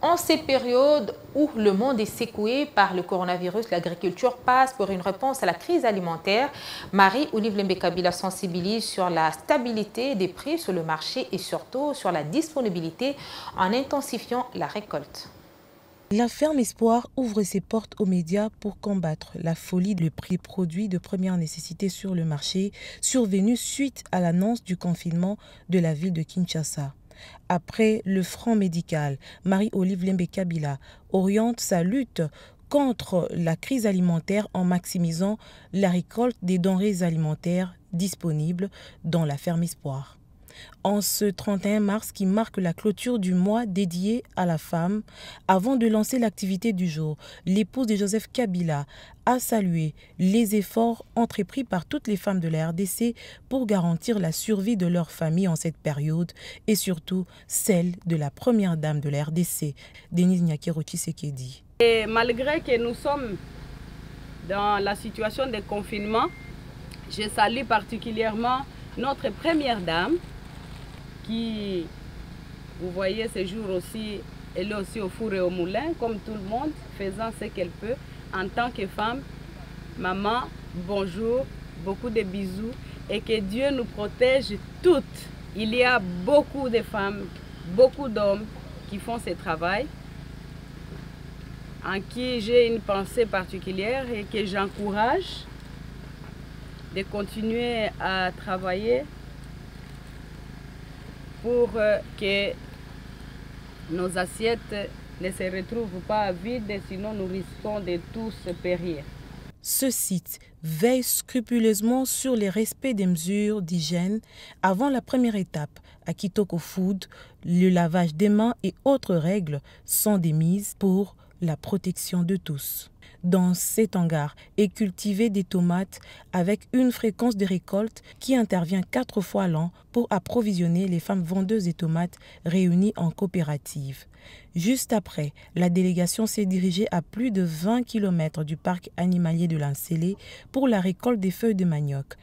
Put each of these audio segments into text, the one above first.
En ces périodes où le monde est secoué par le coronavirus, l'agriculture passe pour une réponse à la crise alimentaire. Marie-Olive Lembe-Kabila sensibilise sur la stabilité des prix sur le marché et surtout sur la disponibilité en intensifiant la récolte. La ferme Espoir ouvre ses portes aux médias pour combattre la folie du prix des produits de première nécessité sur le marché, survenu suite à l'annonce du confinement de la ville de Kinshasa. Après le front médical, Marie-Olive Lembe-Kabila oriente sa lutte contre la crise alimentaire en maximisant la récolte des denrées alimentaires disponibles dans la ferme Espoir. En ce 31 mars qui marque la clôture du mois dédié à la femme, avant de lancer l'activité du jour, l'épouse de Joseph Kabila a salué les efforts entrepris par toutes les femmes de la RDC pour garantir la survie de leur famille en cette période et surtout celle de la première dame de la RDC, Denise Nyakero-Tshisekedi. Et malgré que nous sommes dans la situation de confinement, je salue particulièrement notre première dame qui, vous voyez, ce jour aussi, elle est aussi au four et au moulin, comme tout le monde, faisant ce qu'elle peut en tant que femme. Maman, bonjour, beaucoup de bisous et que Dieu nous protège toutes. Il y a beaucoup de femmes, beaucoup d'hommes qui font ce travail, en qui j'ai une pensée particulière et que j'encourage de continuer à travailler pour que nos assiettes ne se retrouvent pas vides, sinon nous risquons de tous périr. Ce site veille scrupuleusement sur le respect des mesures d'hygiène avant la première étape. À Kitoko Food, le lavage des mains et autres règles sont démises pour la protection de tous. Dans cet hangar est cultivé des tomates avec une fréquence de récolte qui intervient 4 fois l'an pour approvisionner les femmes vendeuses de tomates réunies en coopérative. Juste après, la délégation s'est dirigée à plus de 20 km du parc animalier de l'Ancélé pour la récolte des feuilles de manioc,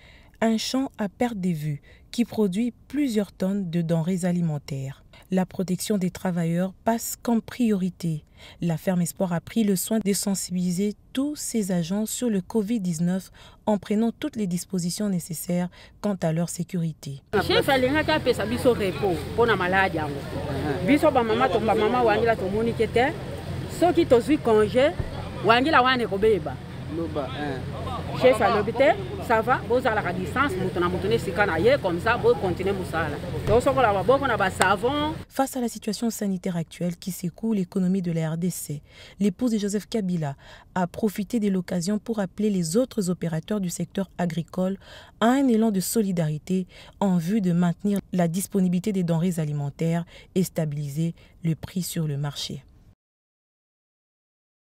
un champ à perte de vue qui produit plusieurs tonnes de denrées alimentaires. La protection des travailleurs passe comme priorité. La ferme Espoir a pris le soin de sensibiliser tous ses agents sur le Covid-19 en prenant toutes les dispositions nécessaires quant à leur sécurité. Chef à l'hôpital, ça va, vous avez la distance, comme ça, vous continuez savon. Face à la situation sanitaire actuelle qui secoue l'économie de la RDC, l'épouse de Joseph Kabila a profité de l'occasion pour appeler les autres opérateurs du secteur agricole à un élan de solidarité en vue de maintenir la disponibilité des denrées alimentaires et stabiliser le prix sur le marché.